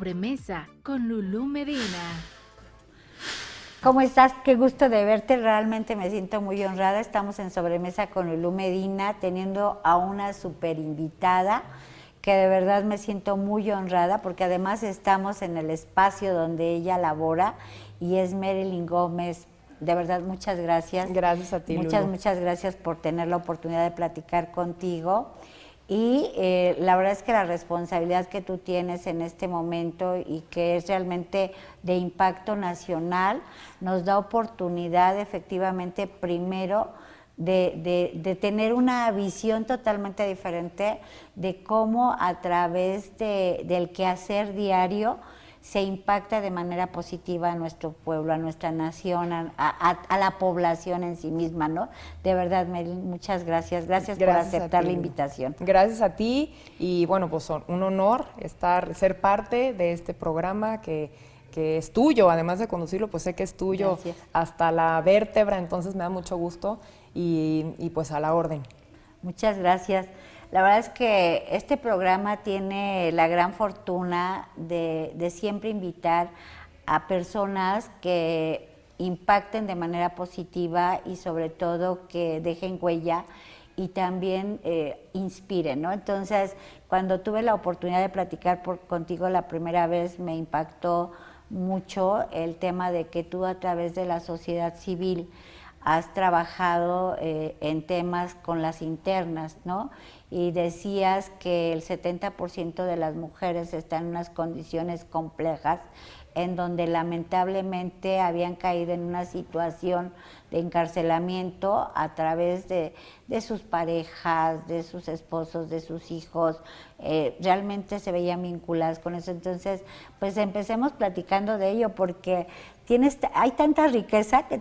Sobremesa con Lulú Medina. ¿Cómo estás? Qué gusto de verte, realmente me siento muy honrada. Estamos en Sobremesa con Lulú Medina, teniendo a una super invitada, que de verdad me siento muy honrada, porque además estamos en el espacio donde ella labora, y es Marilyn Gómez. De verdad, muchas gracias. Gracias a ti, Muchas, Lulú. muchas gracias por tener la oportunidad de platicar contigo. Y la verdad es que la responsabilidad que tú tienes en este momento y que es realmente de impacto nacional, nos da oportunidad efectivamente primero de tener una visión totalmente diferente de cómo a través del quehacer diario se impacta de manera positiva a nuestro pueblo, a nuestra nación, a la población en sí misma, ¿no? De verdad, Mary, muchas gracias. Gracias por aceptar la invitación. Gracias a ti y bueno, pues un honor ser parte de este programa que es tuyo, además de conducirlo, pues sé que es tuyo. Gracias. Hasta la vértebra, entonces me da mucho gusto y pues a la orden. Muchas gracias. La verdad es que este programa tiene la gran fortuna de siempre invitar a personas que impacten de manera positiva y sobre todo que dejen huella y también inspiren, ¿no? Entonces, cuando tuve la oportunidad de platicar contigo la primera vez, me impactó mucho el tema de que tú a través de la sociedad civil has trabajado en temas con las internas, ¿no? Y decías que el 70% de las mujeres están en unas condiciones complejas en donde lamentablemente habían caído en una situación de encarcelamiento a través de sus parejas, de sus esposos, de sus hijos, realmente se veían vinculadas con eso. Entonces, pues empecemos platicando de ello, porque hay tanta riqueza que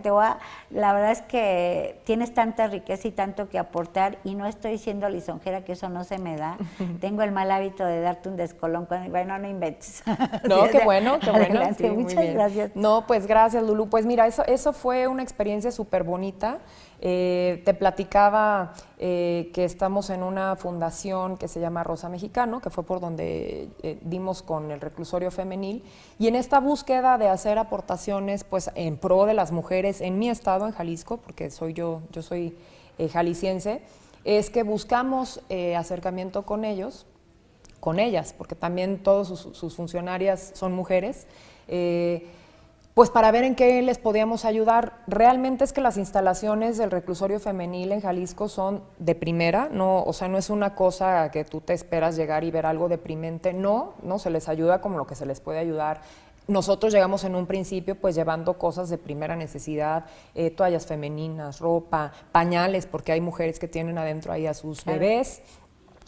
la verdad es que tienes tanta riqueza y tanto que aportar, y no estoy siendo lisonjera, que eso no se me da. Tengo el mal hábito de darte un descolón bueno, no inventes. No, qué bueno, qué bueno. Adelante, sí, muchas gracias. No, pues gracias, Lulú. Pues mira, eso fue una experiencia súper bonita. Te platicaba que estamos en una fundación que se llama Rosa Mexicano, que fue por donde dimos con el reclusorio femenil, y en esta búsqueda de hacer aportaciones pues en pro de las mujeres en mi estado, en Jalisco, porque yo soy jalisciense, es que buscamos acercamiento con ellos, con ellas, porque también todas sus funcionarias son mujeres, pues para ver en qué les podíamos ayudar. Realmente es que las instalaciones del reclusorio femenil en Jalisco son de primera, no, o sea, no es una cosa que tú te esperas llegar y ver algo deprimente, no, se les ayuda como lo que se les puede ayudar. Nosotros llegamos en un principio pues llevando cosas de primera necesidad, toallas femeninas, ropa, pañales, porque hay mujeres que tienen adentro ahí a sus bebés.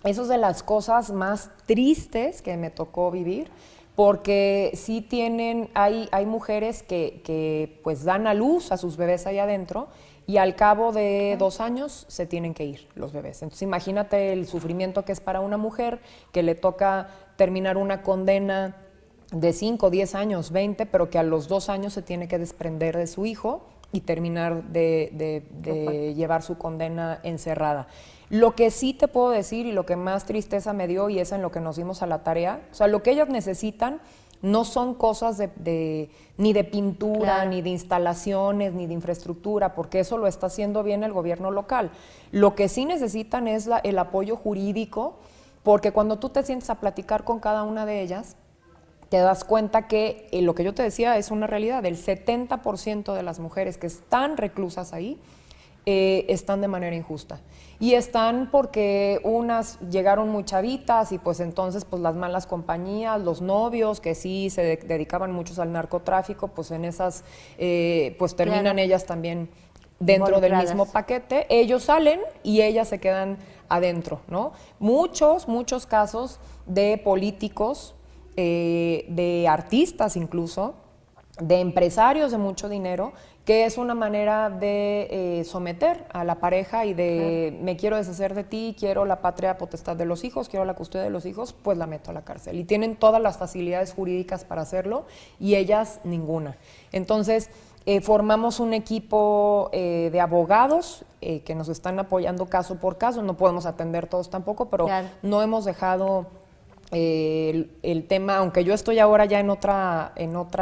Eso es de las cosas más tristes que me tocó vivir, porque sí hay mujeres que pues dan a luz a sus bebés ahí adentro y al cabo de 2 años se tienen que ir los bebés. Entonces imagínate el sufrimiento que es para una mujer que le toca terminar una condena de 5, 10 años, 20, pero que a los 2 años se tiene que desprender de su hijo y terminar de llevar su condena encerrada. Lo que sí te puedo decir y lo que más tristeza me dio, y es en lo que nos dimos a la tarea, o sea, lo que ellas necesitan no son cosas ni de pintura, claro, ni de instalaciones, ni de infraestructura, porque eso lo está haciendo bien el gobierno local. Lo que sí necesitan es el apoyo jurídico, porque cuando tú te sientes a platicar con cada una de ellas, te das cuenta que lo que yo te decía es una realidad. El 70% de las mujeres que están reclusas ahí están de manera injusta. Y están porque unas llegaron muy chavitas y pues entonces pues las malas compañías, los novios que sí se dedicaban muchos al narcotráfico, pues en esas pues terminan, claro, ellas también dentro del mismo paquete. Ellos salen y ellas se quedan adentro, ¿no? Muchos casos de políticos, de artistas incluso, de empresarios de mucho dinero, que es una manera de someter a la pareja y de, claro, me quiero deshacer de ti, quiero la patria potestad de los hijos, quiero la custodia de los hijos, pues la meto a la cárcel. Y tienen todas las facilidades jurídicas para hacerlo y ellas ninguna. Entonces, formamos un equipo de abogados que nos están apoyando caso por caso. No podemos atender todos tampoco, pero claro, no hemos dejado el tema, aunque yo estoy ahora ya en otra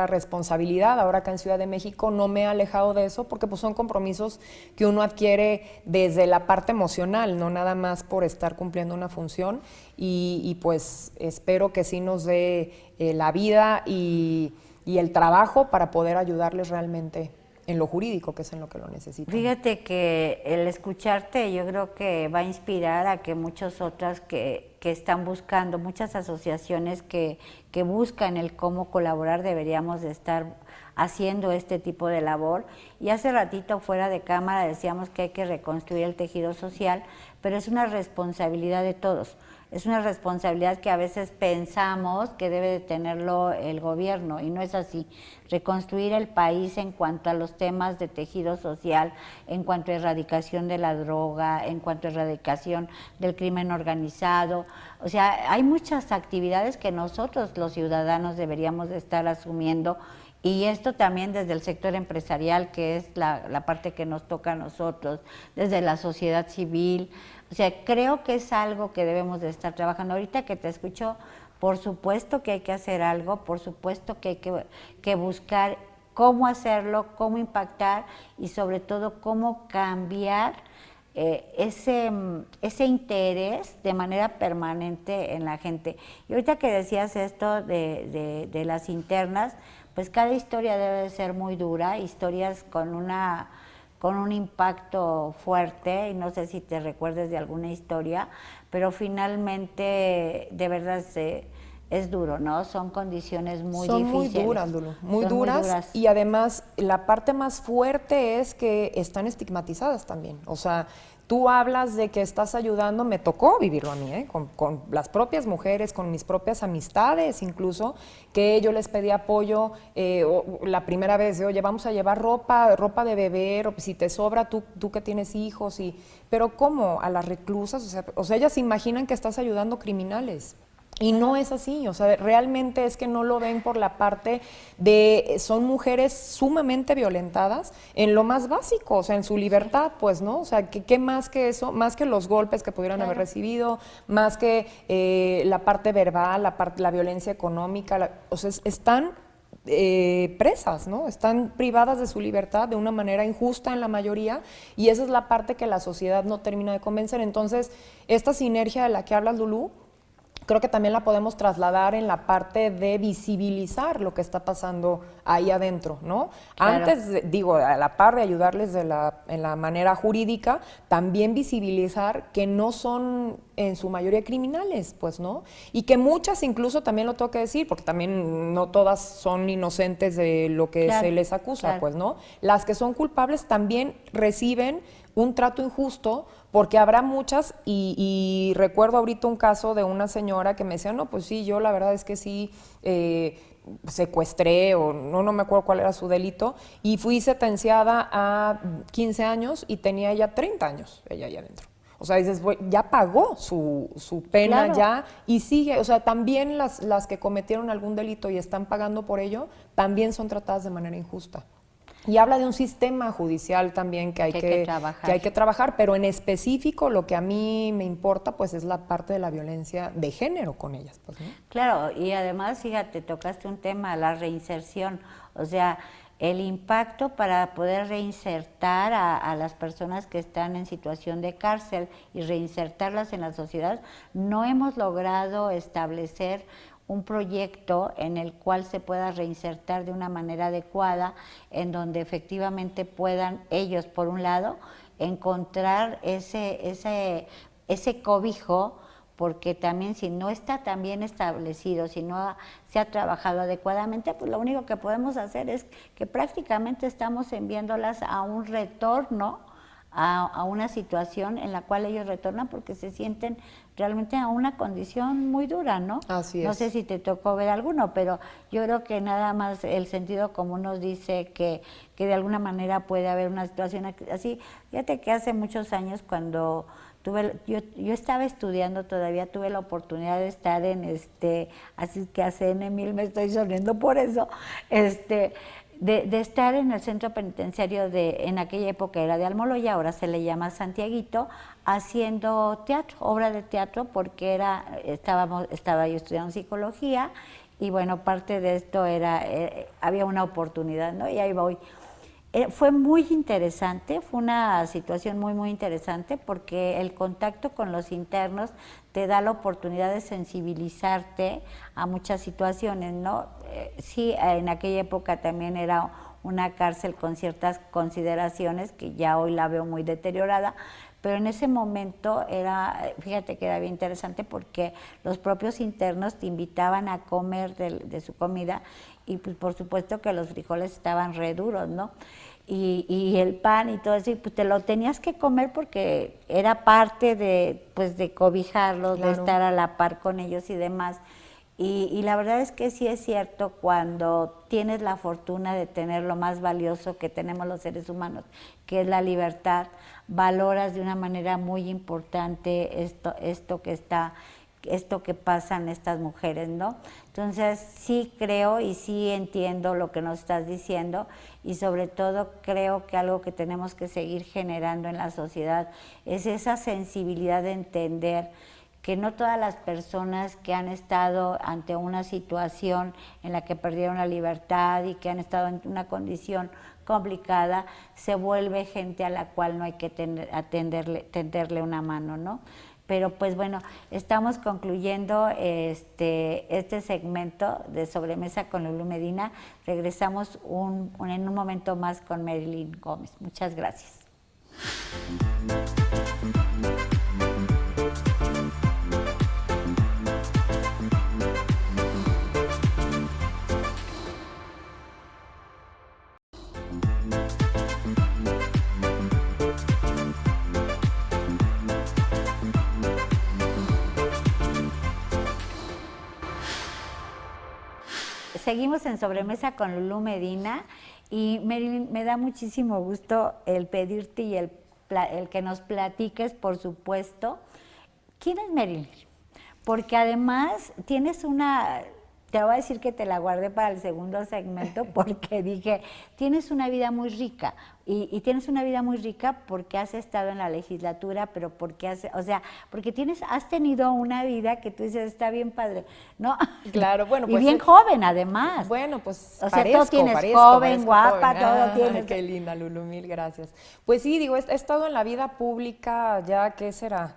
responsabilidad, ahora acá en Ciudad de México, no me he alejado de eso porque pues son compromisos que uno adquiere desde la parte emocional, no nada más por estar cumpliendo una función y pues espero que sí nos dé la vida y el trabajo para poder ayudarles realmente en lo jurídico, que es en lo que lo necesitan. Fíjate que el escucharte yo creo que va a inspirar a que muchas otras que están buscando, muchas asociaciones que buscan el cómo colaborar, deberíamos de estar haciendo este tipo de labor. Y hace ratito fuera de cámara decíamos que hay que reconstruir el tejido social, pero es una responsabilidad de todos. Es una responsabilidad que a veces pensamos que debe de tenerlo el gobierno y no es así. Reconstruir el país en cuanto a los temas de tejido social, en cuanto a erradicación de la droga, en cuanto a erradicación del crimen organizado. O sea, hay muchas actividades que nosotros los ciudadanos deberíamos de estar asumiendo y esto también desde el sector empresarial, que es la parte que nos toca a nosotros, desde la sociedad civil. O sea, creo que es algo que debemos de estar trabajando. Ahorita que te escucho, por supuesto que hay que hacer algo, por supuesto que hay que buscar cómo hacerlo, cómo impactar y sobre todo cómo cambiar ese interés de manera permanente en la gente. Y ahorita que decías esto de las internas, pues cada historia debe de ser muy dura, historias con un impacto fuerte, y no sé si te recuerdes de alguna historia, pero finalmente de verdad es duro, ¿no? Son condiciones muy difíciles. Son muy duras, Lulu, muy duras, y además la parte más fuerte es que están estigmatizadas también, o sea, tú hablas de que estás ayudando, me tocó vivirlo a mí, con las propias mujeres, con mis propias amistades incluso, que yo les pedí apoyo la primera vez, de, oye, vamos a llevar ropa de bebé, o si te sobra, tú que tienes hijos, pero ¿cómo? A las reclusas, o sea, ellas se imaginan que estás ayudando criminales. Y no es así, o sea, realmente es que no lo ven por la parte de, son mujeres sumamente violentadas en lo más básico, o sea, en su libertad, pues, ¿no? O sea, ¿qué más que eso? Más que los golpes que pudieran haber recibido, más que la parte verbal, la violencia económica, o sea, están presas, ¿no? Están privadas de su libertad de una manera injusta en la mayoría y esa es la parte que la sociedad no termina de convencer. Entonces, esta sinergia de la que hablas, Lulú, creo que también la podemos trasladar en la parte de visibilizar lo que está pasando ahí adentro, ¿no? Claro. Antes, digo, a la par de ayudarles en la manera jurídica, también visibilizar que no son en su mayoría criminales, pues, ¿no? Y que muchas, incluso también lo tengo que decir, porque también no todas son inocentes de lo que se les acusa, pues, ¿no? Las que son culpables también reciben un trato injusto, porque habrá muchas, y recuerdo ahorita un caso de una señora que me decía, no, pues sí, yo la verdad es que sí secuestré, o no me acuerdo cuál era su delito, y fui sentenciada a 15 años y tenía ya 30 años ella ahí adentro. O sea, dices, ya pagó su pena, ya, y sigue. O sea, también las que cometieron algún delito y están pagando por ello, también son tratadas de manera injusta. Y habla de un sistema judicial también que hay que trabajar, pero en específico lo que a mí me importa pues es la parte de la violencia de género con ellas. Pues, ¿no? Claro, y además, fíjate, tocaste un tema, la reinserción, o sea, el impacto para poder reinsertar a las personas que están en situación de cárcel y reinsertarlas en la sociedad, no hemos logrado establecer un proyecto en el cual se pueda reinsertar de una manera adecuada, en donde efectivamente puedan ellos, por un lado, encontrar ese cobijo, porque también si no está tan bien establecido, si no se ha trabajado adecuadamente, pues lo único que podemos hacer es que prácticamente estamos enviándolas a un retorno, a una situación en la cual ellos retornan porque se sienten realmente a una condición muy dura, ¿no? Así es. No sé si te tocó ver alguno, pero yo creo que nada más el sentido común nos dice que de alguna manera puede haber una situación así. Fíjate que hace muchos años cuando yo estaba estudiando todavía, tuve la oportunidad de estar en así que a CN1000 me estoy sonriendo por eso, de estar en el centro penitenciario en aquella época era de Almoloya, ahora se le llama Santiaguito, haciendo teatro, obra de teatro, porque estaba yo estudiando psicología y bueno, parte de esto era, había una oportunidad, ¿no? Y ahí voy. Fue muy interesante, fue una situación muy, muy interesante porque el contacto con los internos te da la oportunidad de sensibilizarte a muchas situaciones, ¿no? Sí, en aquella época también era una cárcel con ciertas consideraciones que ya hoy la veo muy deteriorada, pero en ese momento fíjate que era bien interesante porque los propios internos te invitaban a comer de su comida y pues por supuesto que los frijoles estaban re duros, ¿no? Y el pan y todo eso, y pues te lo tenías que comer porque era parte pues de cobijarlos, claro, de estar a la par con ellos y demás. Y la verdad es que sí es cierto, cuando tienes la fortuna de tener lo más valioso que tenemos los seres humanos, que es la libertad, valoras de una manera muy importante esto que pasan estas mujeres, ¿no? Entonces sí creo y sí entiendo lo que nos estás diciendo y sobre todo creo que algo que tenemos que seguir generando en la sociedad es esa sensibilidad de entender que no todas las personas que han estado ante una situación en la que perdieron la libertad y que han estado en una condición complicada, se vuelve gente a la cual no hay que tenderle una mano, ¿no? Pero pues bueno, estamos concluyendo este segmento de Sobremesa con Lulú Medina. Regresamos en un momento más con Marilyn Gómez. Muchas gracias. Seguimos en Sobremesa con Lulú Medina y Marilyn, me da muchísimo gusto el pedirte y el que nos platiques, por supuesto, ¿quién es Marilyn? Porque además tienes te voy a decir que te la guardé para el segundo segmento porque dije, tienes una vida muy rica y tienes una vida muy rica porque has estado en la legislatura, pero porque has tenido una vida que tú dices, está bien padre, ¿no? Claro, bueno, pues. Y bien joven, además. Bueno, pues o sea, todo tienes joven, guapa, todo tienes. Qué linda, Lulú, mil gracias. Pues sí, digo, he estado en la vida pública ya, ¿qué será?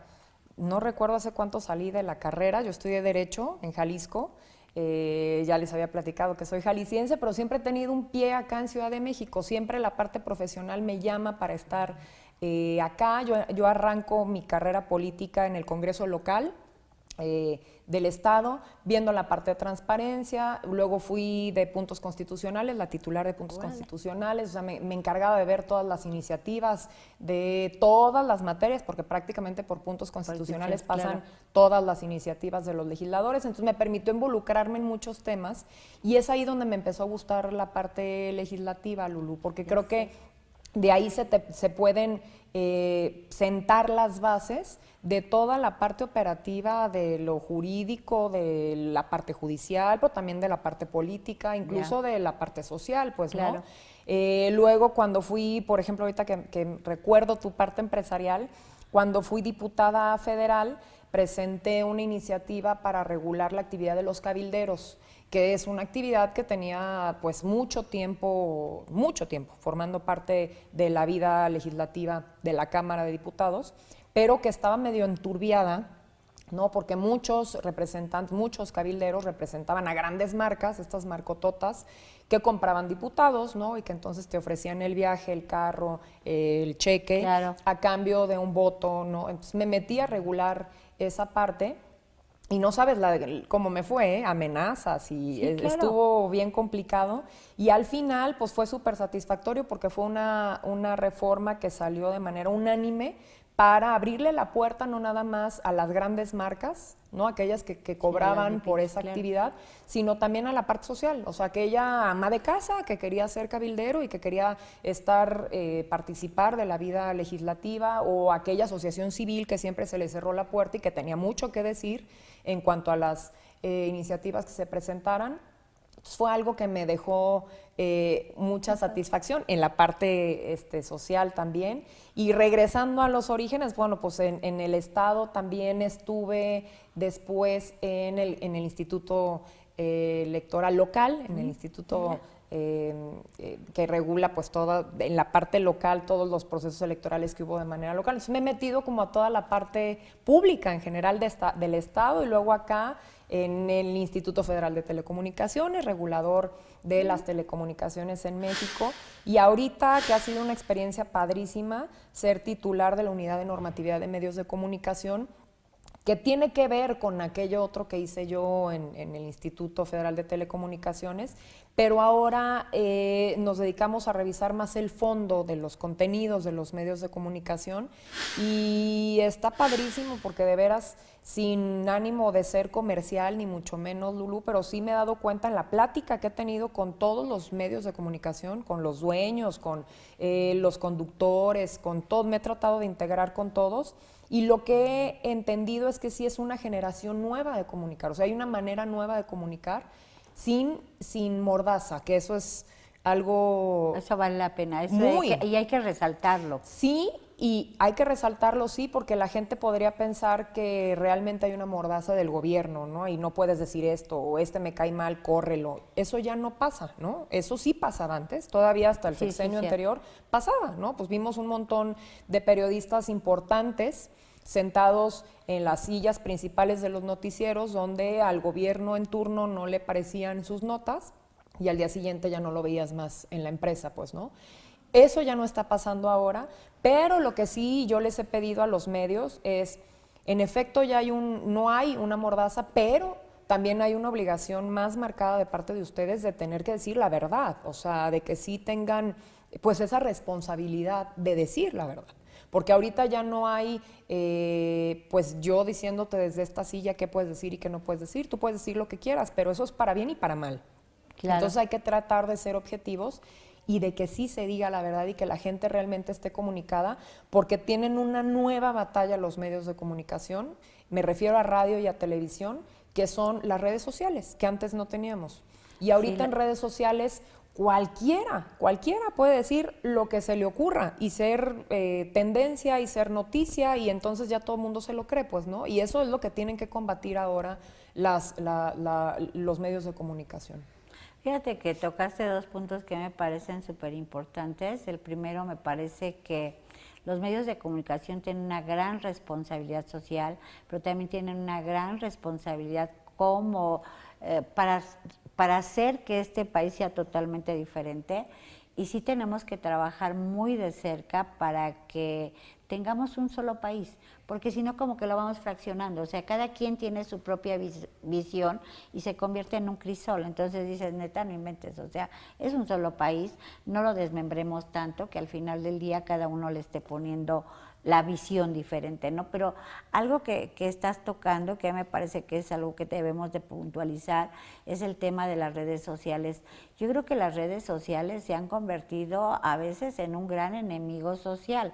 No recuerdo hace cuánto salí de la carrera, yo estudié Derecho en Jalisco. Ya les había platicado que soy jalisciense, pero siempre he tenido un pie acá en Ciudad de México. Siempre la parte profesional me llama para estar acá. Yo arranco mi carrera política en el Congreso local del Estado, viendo la parte de transparencia. Luego fui de puntos constitucionales, la titular de puntos constitucionales. O sea, me encargaba de ver todas las iniciativas de todas las materias, porque prácticamente por puntos constitucionales pasan todas las iniciativas de los legisladores. Entonces me permitió involucrarme en muchos temas y es ahí donde me empezó a gustar la parte legislativa, Lulú, porque creo que de ahí se pueden sentar las bases de toda la parte operativa, de lo jurídico, de la parte judicial, pero también de la parte política, incluso de la parte social, pues, ¿no? Luego, cuando fui, por ejemplo, ahorita que recuerdo tu parte empresarial, cuando fui diputada federal, presenté una iniciativa para regular la actividad de los cabilderos, que es una actividad que tenía pues mucho tiempo formando parte de la vida legislativa de la Cámara de Diputados, pero que estaba medio enturbiada, ¿no? Porque muchos representantes, muchos cabilderos representaban a grandes marcas, estas marcototas, que compraban diputados, ¿no? Y que entonces te ofrecían el viaje, el carro, el cheque, a cambio de un voto, ¿no? Entonces me metí a regular esa parte. Y no sabes cómo me fue, amenazas y estuvo bien complicado. Y al final, pues fue súper satisfactorio porque fue una reforma que salió de manera unánime para abrirle la puerta no nada más a las grandes marcas, ¿no? Aquellas que cobraban por esa actividad, sino también a la parte social. O sea, aquella ama de casa que quería ser cabildero y que quería participar de la vida legislativa, o aquella asociación civil que siempre se le cerró la puerta y que tenía mucho que decir en cuanto a las iniciativas que se presentaran, Fue algo que me dejó mucha satisfacción en la parte social también. Y regresando a los orígenes, bueno, pues en el Estado también estuve después en el Instituto Electoral Local, en el Instituto que regula pues toda, en la parte local, todos los procesos electorales que hubo de manera local. Entonces me he metido como a toda la parte pública en general del Estado y luego acá en el Instituto Federal de Telecomunicaciones, regulador de las telecomunicaciones en México. Y ahorita, que ha sido una experiencia padrísima, ser titular de la Unidad de Normatividad de Medios de Comunicación, que tiene que ver con aquello otro que hice yo en el Instituto Federal de Telecomunicaciones, pero ahora nos dedicamos a revisar más el fondo de los contenidos de los medios de comunicación y está padrísimo porque de veras, sin ánimo de ser comercial ni mucho menos, Lulú, pero sí me he dado cuenta en la plática que he tenido con todos los medios de comunicación, con los dueños, con los conductores, con todo, me he tratado de integrar con todos. Y lo que he entendido es que sí es una generación nueva de comunicar, o sea, hay una manera nueva de comunicar sin mordaza, que eso es algo... Eso vale la pena, eso muy. y hay que resaltarlo. Sí, y hay que resaltarlo, sí, porque la gente podría pensar que realmente hay una mordaza del gobierno, ¿no? Y no puedes decir esto, o me cae mal, córrelo. Eso ya no pasa, ¿no? Eso sí pasaba antes, todavía hasta el sexenio anterior pasaba, ¿no? Pues vimos un montón de periodistas importantes sentados en las sillas principales de los noticieros donde al gobierno en turno no le parecían sus notas y al día siguiente ya no lo veías más en la empresa, pues, ¿no? Eso ya no está pasando ahora, pero lo que sí yo les he pedido a los medios es, en efecto ya no hay una mordaza, pero también hay una obligación más marcada de parte de ustedes de tener que decir la verdad, o sea, de que sí tengan pues esa responsabilidad de decir la verdad. Porque ahorita ya no hay, pues yo diciéndote desde esta silla qué puedes decir y qué no puedes decir. Tú puedes decir lo que quieras, pero eso es para bien y para mal. Claro. Entonces hay que tratar de ser objetivos y de que sí se diga la verdad y que la gente realmente esté comunicada, porque tienen una nueva batalla los medios de comunicación, me refiero a radio y a televisión, que son las redes sociales, que antes no teníamos. Y ahorita en redes sociales... Cualquiera puede decir lo que se le ocurra y ser tendencia y ser noticia y entonces ya todo el mundo se lo cree, pues, ¿no? Y eso es lo que tienen que combatir ahora los medios de comunicación. Fíjate que tocaste dos puntos que me parecen súper importantes. El primero, me parece que los medios de comunicación tienen una gran responsabilidad social, pero también tienen una gran responsabilidad como para hacer que este país sea totalmente diferente. Y sí tenemos que trabajar muy de cerca para que tengamos un solo país, porque si no como que lo vamos fraccionando, o sea, cada quien tiene su propia visión y se convierte en un crisol, entonces dices, neta, no inventes, o sea, es un solo país, no lo desmembremos tanto que al final del día cada uno le esté poniendo la visión diferente, ¿no? Pero algo que estás tocando, que me parece que es algo que debemos de puntualizar, es el tema de las redes sociales. Yo creo que las redes sociales se han convertido a veces en un gran enemigo social,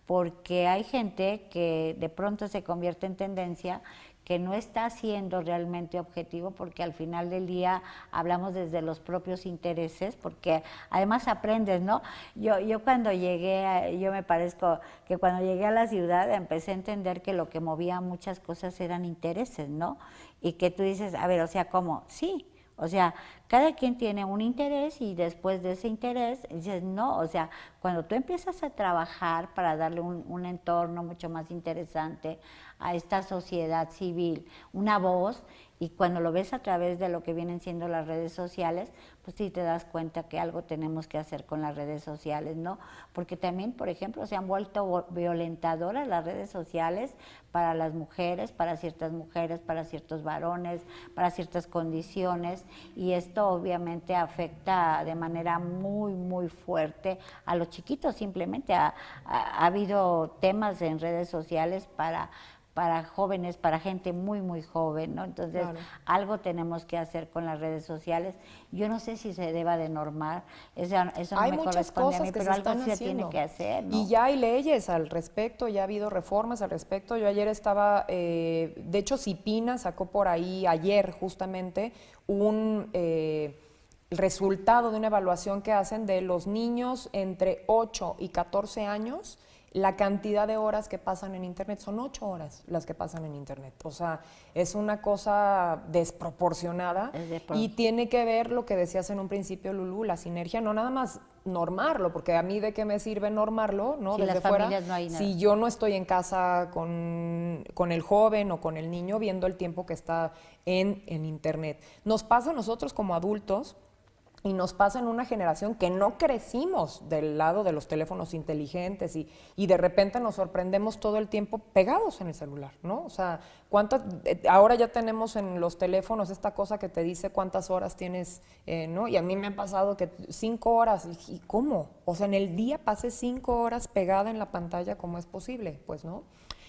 porque hay gente que de pronto se convierte en tendencia, que no está siendo realmente objetivo, porque al final del día hablamos desde los propios intereses, porque además aprendes, ¿no? Yo cuando llegué, yo me parezco que cuando llegué a la ciudad empecé a entender que lo que movía muchas cosas eran intereses, ¿no? Y que tú dices, a ver, o sea, ¿cómo? Sí. O sea, cada quien tiene un interés y después de ese interés dices, no, o sea, cuando tú empiezas a trabajar para darle un entorno mucho más interesante a esta sociedad civil, una voz, y cuando lo ves a través de lo que vienen siendo las redes sociales, pues sí te das cuenta que algo tenemos que hacer con las redes sociales, ¿no? Porque también, por ejemplo, se han vuelto violentadoras las redes sociales para las mujeres, para ciertos varones, para ciertas condiciones, y esto obviamente afecta de manera muy, muy fuerte a los chiquitos. Simplemente ha habido temas en redes sociales para jóvenes, para gente muy, muy joven, ¿no? Entonces, claro, algo tenemos que hacer con las redes sociales. Yo no sé si se deba de normar, eso no me corresponde a mí, pero algo sí se tiene que hacer, ¿no? Y ya hay leyes al respecto, ya ha habido reformas al respecto. Yo ayer estaba, de hecho, Cipina sacó por ahí, ayer justamente, resultado de una evaluación que hacen de los niños entre 8 y 14 años, la cantidad de horas que pasan en Internet, son 8 horas las que pasan en Internet. O sea, es una cosa desproporcionada y tiene que ver lo que decías en un principio, Lulú, la sinergia, no nada más normarlo, porque a mí de qué me sirve normarlo, ¿no? Si Desde las fuera, familias no hay nada. si yo no estoy en casa con el joven o con el niño viendo el tiempo que está en Internet. Nos pasa a nosotros como adultos. Y nos pasa en una generación que no crecimos del lado de los teléfonos inteligentes y de repente nos sorprendemos todo el tiempo pegados en el celular, ¿no? O sea, ahora ya tenemos en los teléfonos esta cosa que te dice cuántas horas tienes, ¿no? Y a mí me ha pasado que 5 horas, ¿y cómo? O sea, en el día pasé 5 horas pegada en la pantalla, ¿cómo es posible? Pues, ¿no?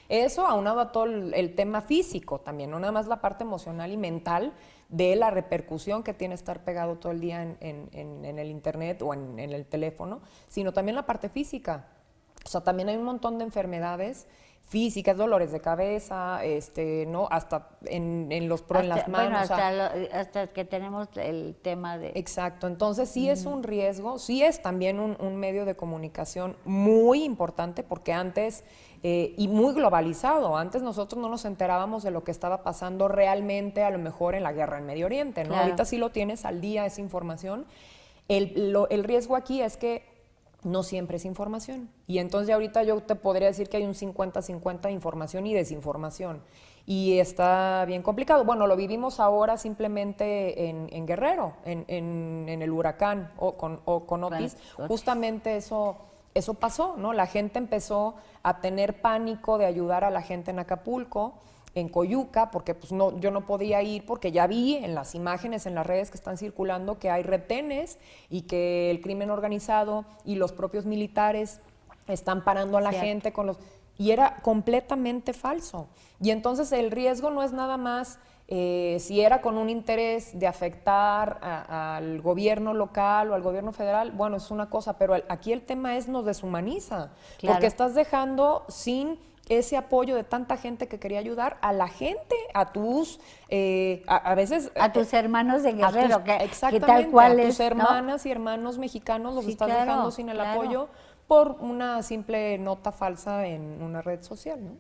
Eso aunado a todo el tema físico también, no nada más la parte emocional y mental de la repercusión que tiene estar pegado todo el día en el Internet o en el teléfono, sino también la parte física. O sea, también hay un montón de enfermedades físicas, dolores de cabeza, ¿no? Hasta en las manos. Bueno, hasta que tenemos el tema de... Exacto, entonces sí es un riesgo, sí es también un medio de comunicación muy importante, porque antes, y muy globalizado, antes nosotros no nos enterábamos de lo que estaba pasando realmente, a lo mejor en la guerra en Medio Oriente, ¿no? Claro. Ahorita sí lo tienes al día, esa información. El riesgo aquí es que no siempre es información. Y entonces ahorita yo te podría decir que hay un 50-50 de información y desinformación. Y está bien complicado. Bueno, lo vivimos ahora simplemente en Guerrero, en el huracán o con Otis. Justamente eso pasó, ¿no? La gente empezó a tener pánico de ayudar a la gente en Acapulco, en Coyuca, porque pues yo no podía ir porque ya vi en las imágenes, en las redes que están circulando, que hay retenes y que el crimen organizado y los propios militares están parando a la gente con los... Y era completamente falso. Y entonces el riesgo no es nada más si era con un interés de afectar al gobierno local o al gobierno federal, bueno, es una cosa, pero aquí el tema es nos deshumaniza, porque estás dejando sin ese apoyo de tanta gente que quería ayudar a la gente, a tus, a veces... A tus hermanos de Guerrero, exactamente, que tal cual a tus es, hermanas, ¿no? Y hermanos mexicanos los estás dejando sin el apoyo por una simple nota falsa en una red social, ¿no?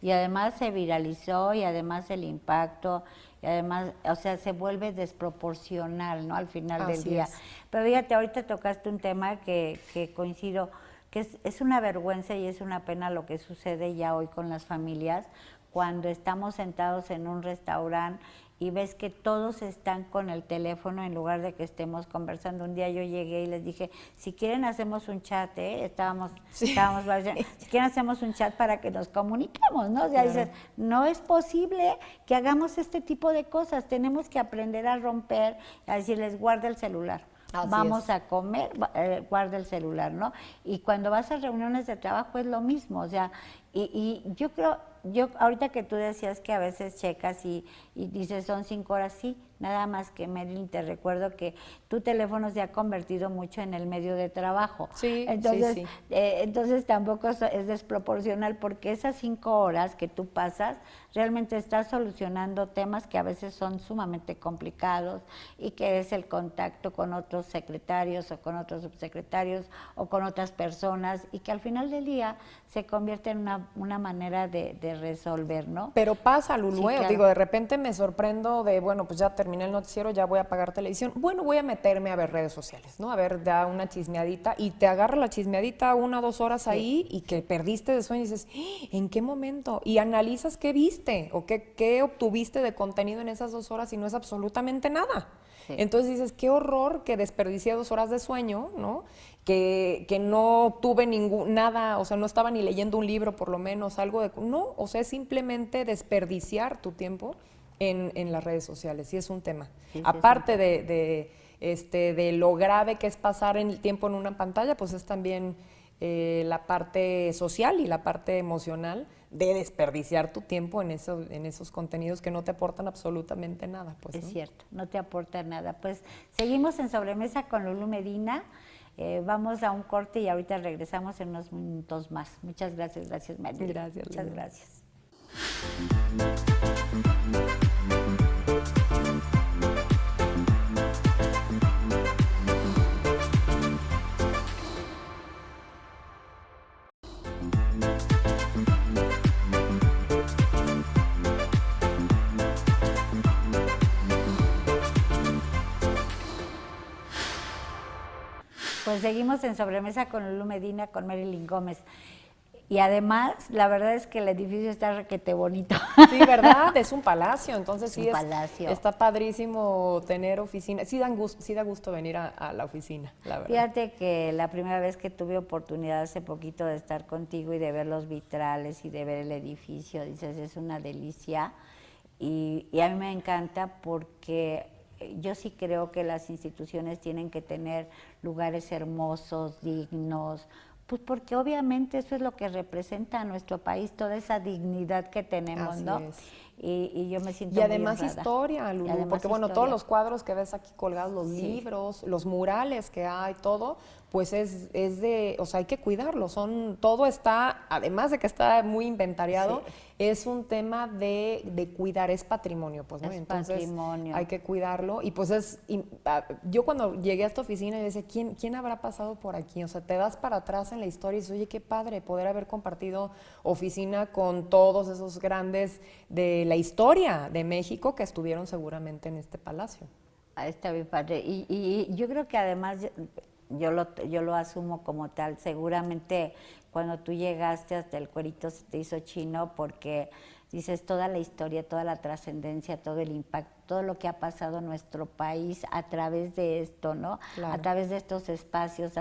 Y además se viralizó, y además el impacto, y además, o sea, se vuelve desproporcional, ¿no? Al final del día. Pero fíjate, ahorita tocaste un tema que coincido, que es una vergüenza y es una pena lo que sucede ya hoy con las familias, cuando estamos sentados en un restaurante y ves que todos están con el teléfono en lugar de que estemos conversando. Un día yo llegué y les dije, si quieren hacemos un chat, estábamos si quieren hacemos un chat para que nos comuniquemos, ¿no? O sea, dices, no es posible que hagamos este tipo de cosas, tenemos que aprender a romper, a decirles, guarda el celular. Vamos a comer, guarda el celular, ¿no? Y cuando vas a reuniones de trabajo es lo mismo, o sea, y yo creo, ahorita que tú decías que a veces checas y dices son 5 horas, sí, nada más que Marilyn, te recuerdo que tu teléfono se ha convertido mucho en el medio de trabajo. Sí, entonces, sí. Entonces tampoco es desproporcional, porque esas 5 horas que tú pasas realmente estás solucionando temas que a veces son sumamente complicados, y que es el contacto con otros secretarios o con otros subsecretarios o con otras personas, y que al final del día se convierte en una manera de resolver, ¿no? Pero pasa, Lulú, Sí, claro. digo, de repente me sorprendo de, bueno, pues ya terminé el noticiero, ya voy a apagar televisión, bueno, voy a meterme a ver redes sociales, ¿no? A ver, da una chismeadita, y te agarra la chismeadita 1 o 2 horas ahí, y que perdiste de sueño y dices, ¿en qué momento? Y analizas qué viste o qué obtuviste de contenido en esas 2 horas y no es absolutamente nada. Sí. Entonces dices, qué horror que desperdicié 2 horas de sueño, ¿no? Que no tuve nada, o sea, no estaba ni leyendo un libro, por lo menos, algo de... No, o sea, es simplemente desperdiciar tu tiempo en las redes sociales, y es un tema. Sí, aparte de lo grave que es pasar el tiempo en una pantalla, pues es también la parte social y la parte emocional de desperdiciar tu tiempo en esos contenidos que no te aportan absolutamente nada. Pues, es cierto, no te aporta nada. Pues seguimos en Sobremesa con Lulú Medina. Vamos a un corte y ahorita regresamos en unos minutos más. Muchas gracias, Marilyn. Gracias. Muchas gracias. Pues seguimos en Sobremesa con Lulú Medina, con Marilyn Gómez. Y además, la verdad es que el edificio está requete bonito. Sí, ¿verdad? Es un palacio, entonces sí un palacio. Está padrísimo tener oficina. Sí, sí da gusto venir a la oficina, la verdad. Fíjate que la primera vez que tuve oportunidad hace poquito de estar contigo y de ver los vitrales y de ver el edificio, dices, es una delicia. Y a mí me encanta porque yo sí creo que las instituciones tienen que tener lugares hermosos, dignos, pues porque obviamente eso es lo que representa a nuestro país, toda esa dignidad que tenemos, Así ¿no? es. Y yo me siento Y además muy honrada. historia, Lulú, Además porque bueno, historia. todos los cuadros que ves aquí colgados, los Sí. libros, los murales que hay, todo, pues es de, o sea, hay que cuidarlo, todo está, además de que está muy inventariado, Sí. es un tema de cuidar, es patrimonio, pues, ¿no? Es Entonces patrimonio. hay que cuidarlo y pues yo cuando llegué a esta oficina y decía, ¿quién habrá pasado por aquí? O sea, te das para atrás en la historia y dices, oye, qué padre poder haber compartido oficina con todos esos grandes de la historia de México que estuvieron seguramente en este palacio. Está bien padre. Y yo creo que además yo lo asumo como tal. Seguramente cuando tú llegaste hasta el cuerito se te hizo chino porque dices toda la historia, toda la trascendencia, todo el impacto, todo lo que ha pasado en nuestro país a través de esto, ¿no? Claro. A través de estos espacios,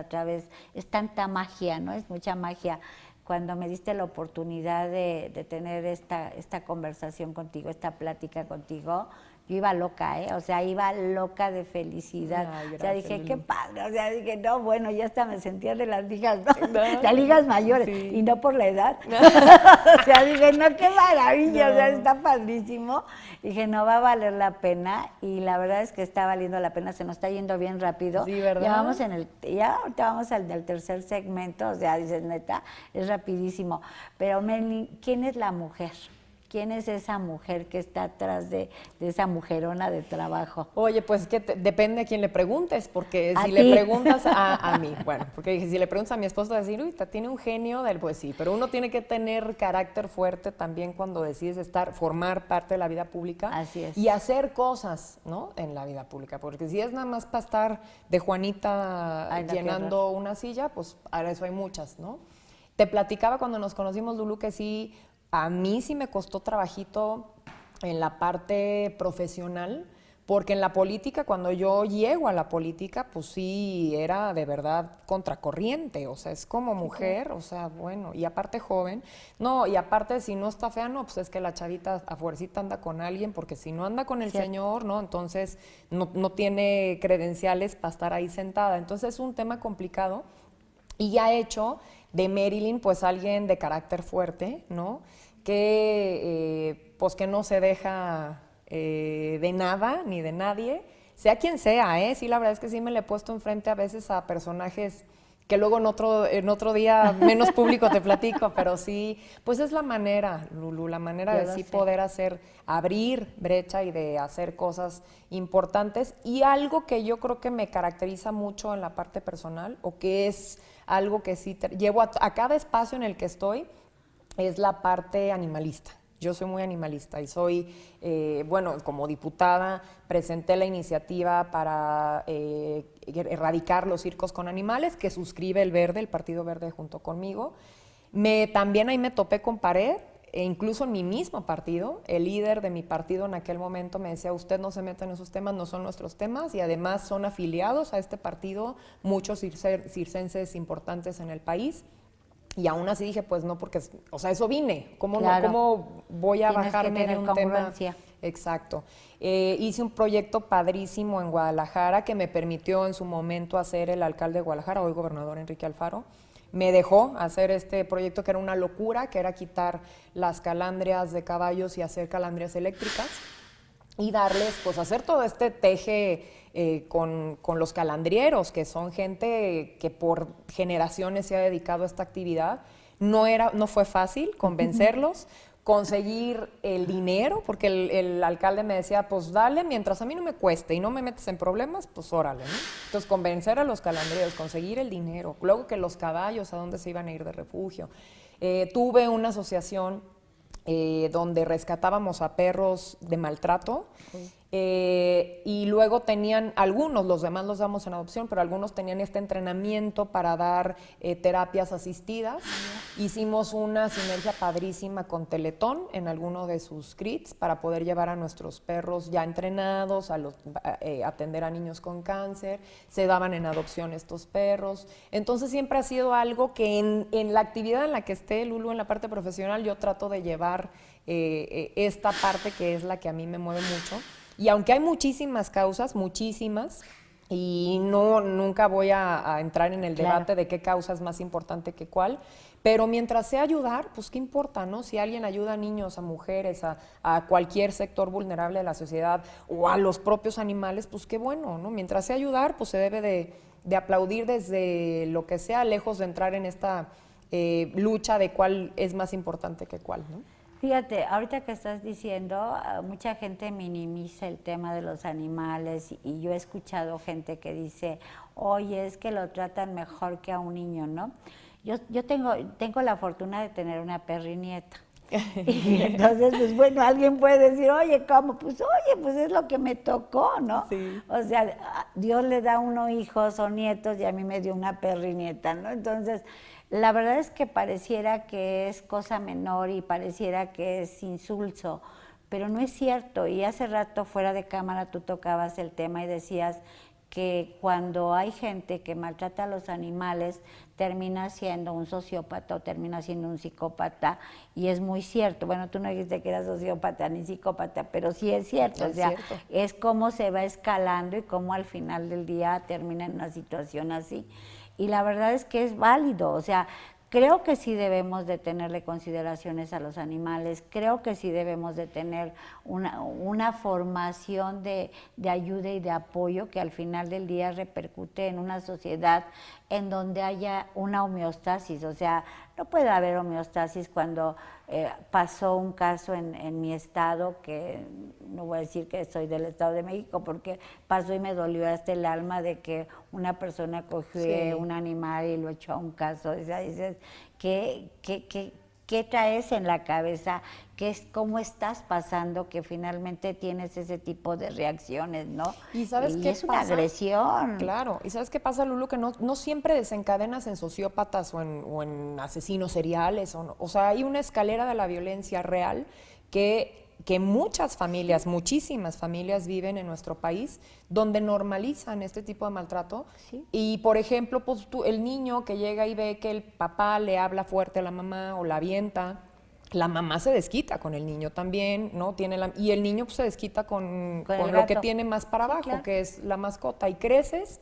es tanta magia, ¿no? Es mucha magia. Cuando me diste la oportunidad de tener esta conversación contigo, esta plática contigo, yo iba loca, ¿eh? O sea, iba loca de felicidad. Ay, gracias, o sea, dije, Lulú. qué padre. O sea, dije, no, bueno, ya hasta me sentía de las ligas, ¿no? No, Las ligas mayores, sí. y no por la edad. O sea, dije, no, qué maravilla, No. o sea, está padrísimo. Dije, no, va a valer la pena, y la verdad es que está valiendo la pena, se nos está yendo bien rápido. Sí, ¿verdad? Ya ahorita vamos al del tercer segmento, o sea, dices, neta, es rapidísimo. Pero, Melanie, ¿quién es la mujer? ¿Quién es esa mujer que está atrás de esa mujerona de trabajo? Oye, pues que depende a quién le preguntes, porque A si ti. le preguntas a mí, bueno, porque dije, si le preguntas a mi esposo, va a decir, uy, tiene un genio del, pues sí, pero uno tiene que tener carácter fuerte también cuando decides formar parte de la vida pública. Así es. Y hacer cosas, ¿no? En la vida pública, porque si es nada más para estar de Juanita Ay, no, qué llenando una silla, pues para eso hay muchas, ¿no? Te platicaba cuando nos conocimos, Lulú, que sí, a mí sí me costó trabajito en la parte profesional, porque en la política, cuando yo llego a la política, pues sí, era de verdad contracorriente, o sea, es como mujer, o sea, bueno, y aparte joven, no, y aparte si no está fea, no, pues es que la chavita a fuercita anda con alguien, porque si no anda con el Cierto. señor, ¿no? Entonces no tiene credenciales para estar ahí sentada, entonces es un tema complicado, y ya hecho de Marilyn, pues alguien de carácter fuerte, ¿no? Que pues que no se deja de nada ni de nadie, sea quien sea, ¿eh? Sí, la verdad es que sí me le he puesto enfrente a veces a personajes que luego en otro día menos público te platico, pero sí, pues es la manera, Lulú, la manera Yo de lo sí sé. poder abrir brecha y de hacer cosas importantes. Y algo que yo creo que me caracteriza mucho en la parte personal, o que es algo que sí llevo a cada espacio en el que estoy, es la parte animalista. Yo soy muy animalista y soy, bueno, como diputada presenté la iniciativa para erradicar los circos con animales, que suscribe el Partido Verde junto conmigo. También ahí me topé con pared, e incluso en mi mismo partido, el líder de mi partido en aquel momento me decía, usted no se meta en esos temas, no son nuestros temas, y además son afiliados a este partido muchos circenses importantes en el país. Y aún así dije, pues no, porque, o sea, eso vine. ¿Cómo, Claro. ¿cómo voy a Tienes que bajarme de tener un tema? congruencia. Exacto. Hice un proyecto padrísimo en Guadalajara que me permitió en su momento hacer el alcalde de Guadalajara, hoy gobernador Enrique Alfaro. Me dejó hacer este proyecto que era una locura, que era quitar las calandrias de caballos y hacer calandrias eléctricas. Y darles, pues hacer todo este teje con los calandrieros, que son gente que por generaciones se ha dedicado a esta actividad. No fue fácil convencerlos, conseguir el dinero, porque el alcalde me decía, pues dale, mientras a mí no me cueste y no me metes en problemas, pues órale, ¿no? Entonces convencer a los calandrieros, conseguir el dinero, luego que los caballos a dónde se iban a ir de refugio. Tuve una asociación donde rescatábamos a perros de maltrato. Y luego tenían algunos, los demás los damos en adopción, pero algunos tenían este entrenamiento para dar terapias asistidas. Hicimos una sinergia padrísima con Teletón en alguno de sus CRITs para poder llevar a nuestros perros ya entrenados, atender a niños con cáncer. Se daban en adopción estos perros. Entonces siempre ha sido algo que en la actividad en la que esté Lulu, en la parte profesional, yo trato de llevar esta parte que es la que a mí me mueve mucho. Y aunque hay muchísimas causas, muchísimas, y nunca voy a entrar en el debate de qué causa es más importante que cuál, pero mientras sea ayudar, pues qué importa, ¿no? Si alguien ayuda a niños, a mujeres, a cualquier sector vulnerable de la sociedad o a los propios animales, pues qué bueno, ¿no? Mientras sea ayudar, pues se debe de aplaudir desde lo que sea, lejos de entrar en esta lucha de cuál es más importante que cuál, ¿no? Fíjate, ahorita que estás diciendo, mucha gente minimiza el tema de los animales y yo he escuchado gente que dice, oye, es que lo tratan mejor que a un niño, ¿no? Yo tengo la fortuna de tener una perrinieta. Y entonces, pues bueno, alguien puede decir, oye, ¿cómo? Pues oye, pues es lo que me tocó, ¿no? Sí. O sea, Dios le da a uno hijos o nietos y a mí me dio una perrinieta, ¿no? Entonces, la verdad es que pareciera que es cosa menor y pareciera que es insulso, pero no es cierto. Y hace rato fuera de cámara tú tocabas el tema y decías que cuando hay gente que maltrata a los animales termina siendo un sociópata o termina siendo un psicópata, y es muy cierto. Bueno, tú no dijiste que eras sociópata ni psicópata, pero sí es cierto. Es cierto. Es cómo se va escalando y cómo al final del día termina en una situación así. Y la verdad es que es válido, o sea, creo que sí debemos de tenerle consideraciones a los animales, creo que sí debemos de tener una formación de ayuda y de apoyo que al final del día repercute en una sociedad en donde haya una homeostasis. O sea, no puede haber homeostasis cuando pasó un caso en mi estado, que no voy a decir que soy del Estado de México, porque pasó y me dolió hasta el alma de que una persona cogió un animal y lo echó a un caso. O sea, dices, ¿qué traes en la cabeza? ¿Cómo estás pasando que finalmente tienes ese tipo de reacciones, ¿no? ¿Y sabes qué es una pasa? agresión. Claro. ¿Y sabes qué pasa, Lulu? Que no siempre desencadenas en sociópatas o en asesinos seriales. O sea, hay una escalera de la violencia real que muchas familias, muchísimas familias viven en nuestro país, donde normalizan este tipo de maltrato. Sí. Y, por ejemplo, pues el niño que llega y ve que el papá le habla fuerte a la mamá o la avienta, la mamá se desquita con el niño también, ¿no? Y el niño pues, se desquita con lo que tiene más para abajo, claro, que es la mascota. Y creces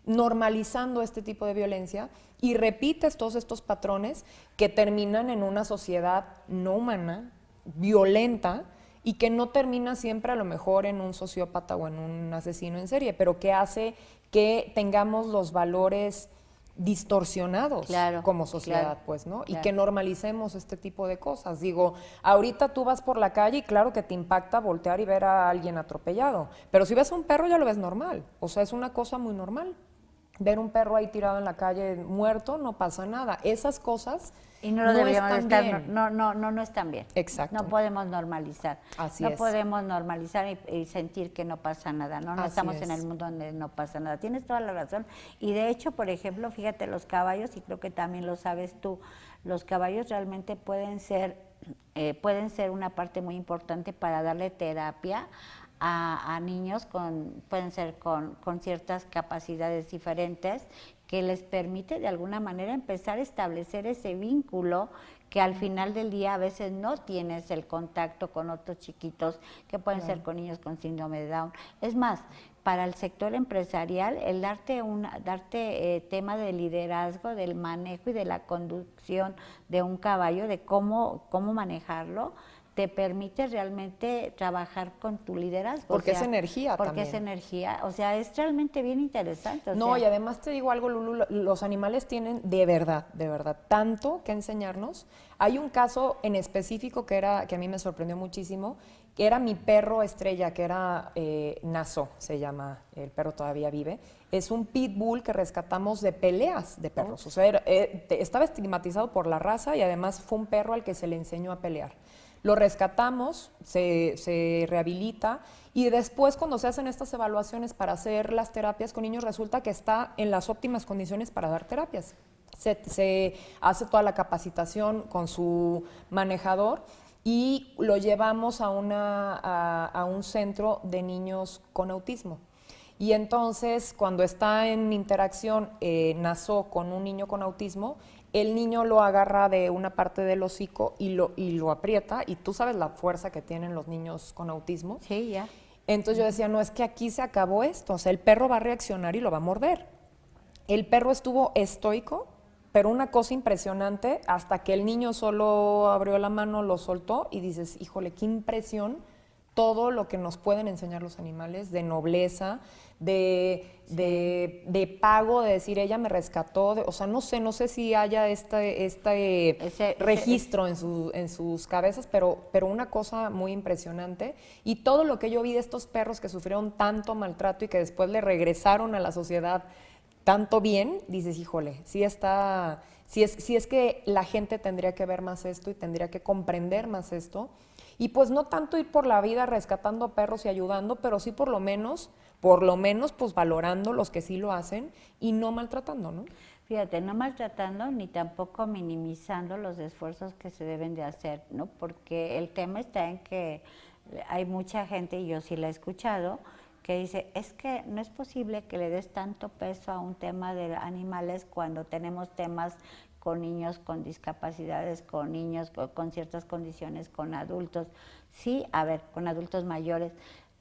normalizando este tipo de violencia y repites todos estos patrones que terminan en una sociedad no humana, violenta, y que no termina siempre a lo mejor en un sociópata o en un asesino en serie, pero que hace que tengamos los valores distorsionados como sociedad, pues, ¿no? Y que normalicemos este tipo de cosas. Digo, ahorita tú vas por la calle y claro que te impacta voltear y ver a alguien atropellado, pero si ves a un perro ya lo ves normal, o sea, es una cosa muy normal. Ver un perro ahí tirado en la calle muerto no pasa nada. Esas cosas y no lo deberíamos están estar, bien. No están bien. Exacto. No podemos normalizar. Así no es. podemos normalizar y sentir que no pasa nada, ¿no? No Así estamos es. en el mundo donde no pasa nada. Tienes toda la razón. Y de hecho, por ejemplo, fíjate, los caballos, y creo que también lo sabes tú, los caballos realmente pueden ser una parte muy importante para darle terapia a niños pueden ser con ciertas capacidades diferentes, que les permite de alguna manera empezar a establecer ese vínculo que al final del día a veces no tienes el contacto con otros chiquitos, que pueden ser con niños con síndrome de Down. Es más, para el sector empresarial, el darte tema de liderazgo, del manejo y de la conducción de un caballo, de cómo manejarlo, te permite realmente trabajar con tu liderazgo. Porque es energía porque también. es energía, o sea, es realmente bien interesante. No, y además te digo algo, Lulu, los animales tienen de verdad, tanto que enseñarnos. Hay un caso en específico que a mí me sorprendió muchísimo, que era mi perro estrella, que era Naso, se llama, el perro todavía vive. Es un pitbull que rescatamos de peleas de perros. O sea, estaba estigmatizado por la raza y además fue un perro al que se le enseñó a pelear. Lo rescatamos, se rehabilita y después cuando se hacen estas evaluaciones para hacer las terapias con niños resulta que está en las óptimas condiciones para dar terapias. Se hace toda la capacitación con su manejador y lo llevamos a un centro de niños con autismo. Y entonces, cuando está en interacción Naso con un niño con autismo, el niño lo agarra de una parte del hocico y lo aprieta, y tú sabes la fuerza que tienen los niños con autismo. Sí, ya. Entonces yo decía, no, es que aquí se acabó esto, o sea, el perro va a reaccionar y lo va a morder. El perro estuvo estoico, pero una cosa impresionante, hasta que el niño solo abrió la mano, lo soltó, y dices, híjole, qué impresión todo lo que nos pueden enseñar los animales, de nobleza, de pago, de decir, ella me rescató, o sea, no sé si haya este registro en sus cabezas, pero una cosa muy impresionante. Y todo lo que yo vi de estos perros que sufrieron tanto maltrato y que después le regresaron a la sociedad tanto bien, dices, híjole, sí es que la gente tendría que ver más esto y tendría que comprender más esto. Y pues no tanto ir por la vida rescatando perros y ayudando, pero sí por lo menos pues valorando los que sí lo hacen y no maltratando, ¿no? Fíjate, no maltratando ni tampoco minimizando los esfuerzos que se deben de hacer, ¿no? Porque el tema está en que hay mucha gente, y yo sí la he escuchado, que dice, es que no es posible que le des tanto peso a un tema de animales cuando tenemos temas con niños con discapacidades, con niños con ciertas condiciones, con adultos. Sí, a ver, con adultos mayores.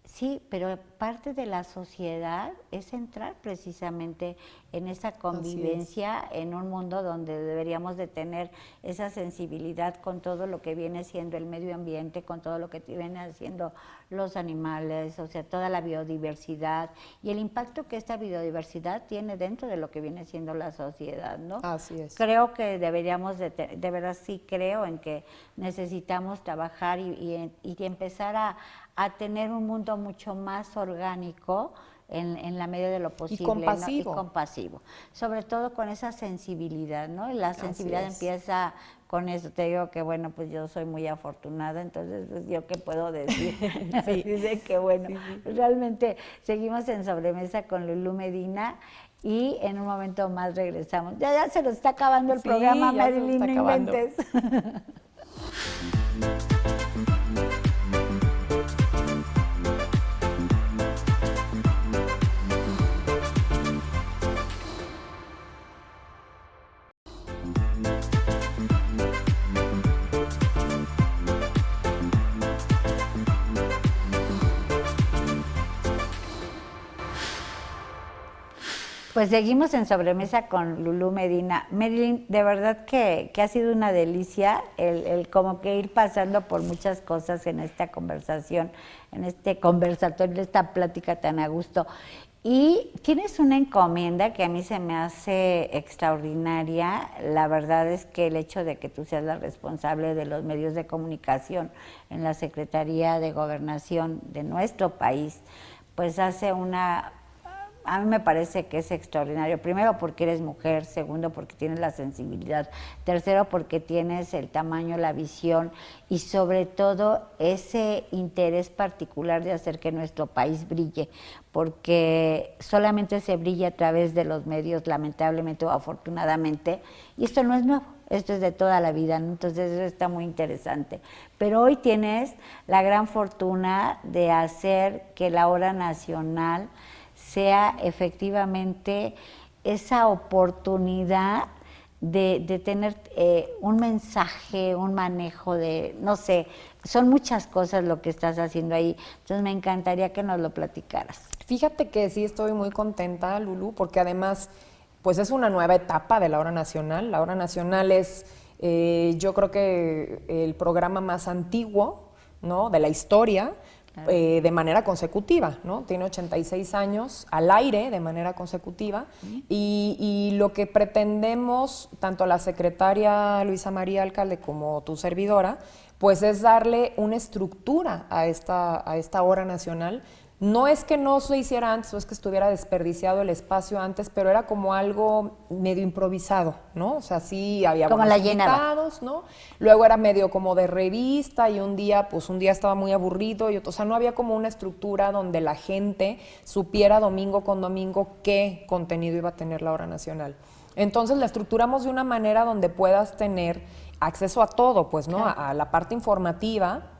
Sí, pero parte de la sociedad es entrar precisamente en esa convivencia, en un mundo donde deberíamos de tener esa sensibilidad con todo lo que viene siendo el medio ambiente, con todo lo que vienen haciendo los animales, o sea, toda la biodiversidad y el impacto que esta biodiversidad tiene dentro de lo que viene siendo la sociedad, ¿no? Así es. Creo que deberíamos, de verdad sí creo en que necesitamos trabajar y empezar a tener un mundo mucho más orgánico en la medida de lo posible. Y compasivo. ¿No? Y compasivo. Sobre todo con esa sensibilidad, ¿no? Y la sensibilidad empieza con eso. Te digo que, bueno, pues yo soy muy afortunada, entonces, pues, ¿yo qué puedo decir? Sí. Dice que, bueno, sí. realmente seguimos en Sobremesa con Lulú Medina. Y en un momento más regresamos. Ya se nos está acabando el programa, ya se nos Marilyn, está no acabando. inventes. Pues seguimos en Sobremesa con Lulú Medina. Marilyn, de verdad que ha sido una delicia el como que ir pasando por muchas cosas en esta conversación, en este conversatorio, en esta plática tan a gusto. Y tienes una encomienda que a mí se me hace extraordinaria. La verdad es que el hecho de que tú seas la responsable de los medios de comunicación en la Secretaría de Gobernación de nuestro país, pues hace a mí me parece que es extraordinario. Primero porque eres mujer, segundo porque tienes la sensibilidad, tercero porque tienes el tamaño, la visión y sobre todo ese interés particular de hacer que nuestro país brille, porque solamente se brilla a través de los medios, lamentablemente o afortunadamente, y esto no es nuevo. Esto es de toda la vida, ¿no? Entonces eso está muy interesante. Pero hoy tienes la gran fortuna de hacer que la hora nacional sea efectivamente esa oportunidad de tener un mensaje, un manejo de, no sé, son muchas cosas lo que estás haciendo ahí. Entonces me encantaría que nos lo platicaras. Fíjate que sí estoy muy contenta, Lulú, porque además pues es una nueva etapa de la Hora Nacional. La Hora Nacional es, yo creo que el programa más antiguo ¿no?, de la historia, de manera consecutiva, ¿no? Tiene 86 años al aire de manera consecutiva y lo que pretendemos, tanto la secretaria Luisa María Alcalde como tu servidora, pues es darle una estructura a esta hora nacional. No es que no se hiciera antes o es que estuviera desperdiciado el espacio antes, pero era como algo medio improvisado, ¿no? O sea, sí había como buenos la llenaba, invitados, ¿no? Luego era medio como de revista y un día estaba muy aburrido y otro, o sea, no había como una estructura donde la gente supiera domingo con domingo qué contenido iba a tener la hora nacional. Entonces la estructuramos de una manera donde puedas tener acceso a todo, pues, ¿no? Claro. A la parte informativa,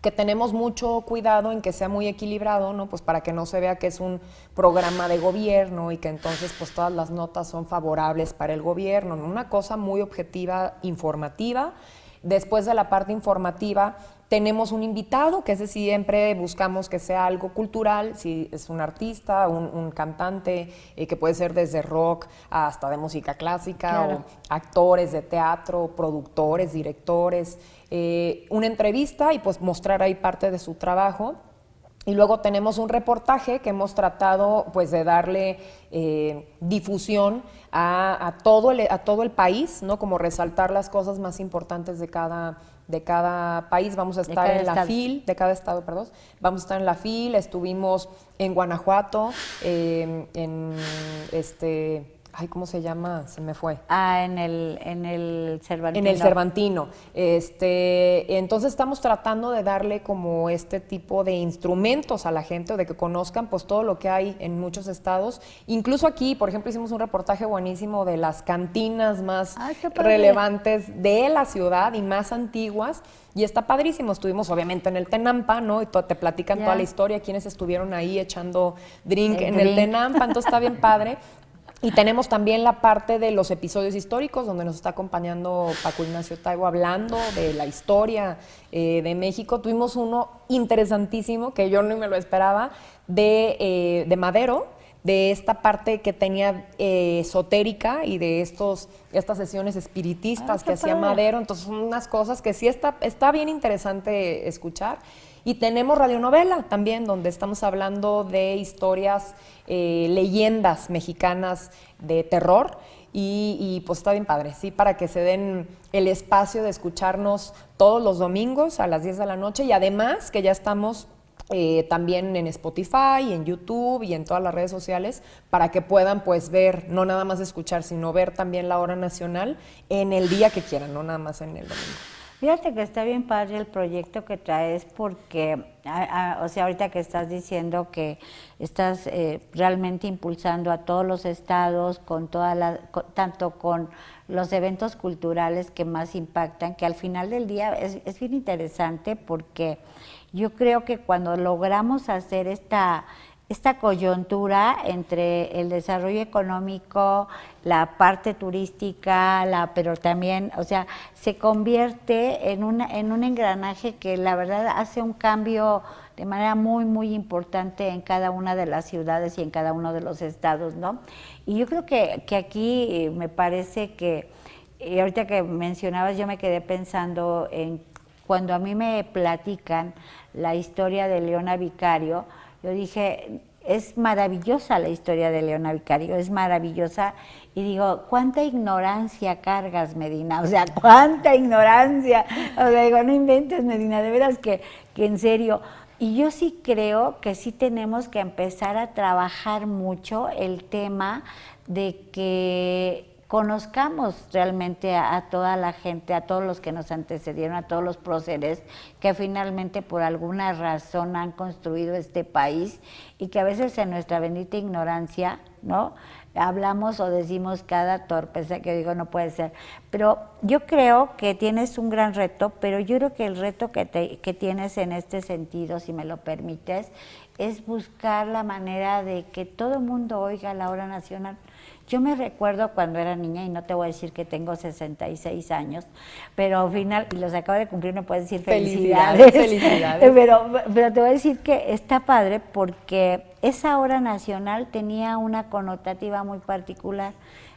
que tenemos mucho cuidado en que sea muy equilibrado, ¿no? Pues para que no se vea que es un programa de gobierno y que entonces pues todas las notas son favorables para el gobierno, ¿no? Una cosa muy objetiva, informativa. Después de la parte informativa tenemos un invitado, que ese siempre buscamos que sea algo cultural, si es un artista, un cantante, que puede ser desde rock hasta de música clásica, Claro. o actores de teatro, productores, directores, una entrevista y pues mostrar ahí parte de su trabajo. Y luego tenemos un reportaje que hemos tratado pues de darle difusión a todo el país, ¿no? Como resaltar las cosas más importantes de cada país. Vamos a estar en la FIL, de cada estado, perdón. Vamos a estar en la FIL, estuvimos en Guanajuato, ¿cómo se llama? Se me fue. En el Cervantino. En el Cervantino. Entonces estamos tratando de darle como este tipo de instrumentos a la gente, o de que conozcan pues todo lo que hay en muchos estados. Incluso aquí, por ejemplo, hicimos un reportaje buenísimo de las cantinas más relevantes de la ciudad y más antiguas. Y está padrísimo. Estuvimos obviamente en el Tenampa, ¿no? Y te platican toda la historia, quienes estuvieron ahí echando drink en el Tenampa. Entonces está bien padre. Y tenemos también la parte de los episodios históricos, donde nos está acompañando Paco Ignacio Taibo hablando de la historia de México. Tuvimos uno interesantísimo, que yo no me lo esperaba, de Madero, de esta parte que tenía esotérica y de estas sesiones espiritistas que hacía Madero. Entonces son unas cosas que sí está bien interesante escuchar. Y tenemos radionovela también, donde estamos hablando de historias, leyendas mexicanas de terror, y pues está bien padre, sí, para que se den el espacio de escucharnos todos los domingos a las 10 de la noche, y además que ya estamos también en Spotify, en YouTube y en todas las redes sociales, para que puedan pues ver, no nada más escuchar, sino ver también la hora nacional en el día que quieran, no nada más en el domingo. Fíjate que está bien padre el proyecto que traes porque, o sea, ahorita que estás diciendo que estás realmente impulsando a todos los estados, tanto con los eventos culturales que más impactan, que al final del día es bien interesante porque yo creo que cuando logramos hacer esta coyuntura entre el desarrollo económico, la parte turística, pero también, o sea, se convierte en un engranaje que la verdad hace un cambio de manera muy, muy importante en cada una de las ciudades y en cada uno de los estados, ¿no? Y yo creo que aquí me parece que, ahorita que mencionabas, yo me quedé pensando en cuando a mí me platican la historia de Leona Vicario. Yo dije, es maravillosa la historia de Leona Vicario, es maravillosa, y digo, ¿cuánta ignorancia cargas, Medina? O sea, ¿cuánta ignorancia? O sea, digo, no inventes, Medina, de veras que en serio. Y yo sí creo que sí tenemos que empezar a trabajar mucho el tema de que conozcamos realmente a toda la gente, a todos los que nos antecedieron, a todos los próceres que finalmente por alguna razón han construido este país, y que a veces en nuestra bendita ignorancia, ¿no?, hablamos o decimos cada torpeza que digo, no puede ser. Pero yo creo que tienes un gran reto, pero yo creo que el reto que tienes en este sentido, si me lo permites, es buscar la manera de que todo el mundo oiga la hora nacional. Yo me recuerdo cuando era niña, y no te voy a decir que tengo 66 años, pero al final, y los acabo de cumplir, no puedo decir felicidades. Felicidades. Pero te voy a decir que está padre porque esa hora nacional tenía una connotativa muy particular.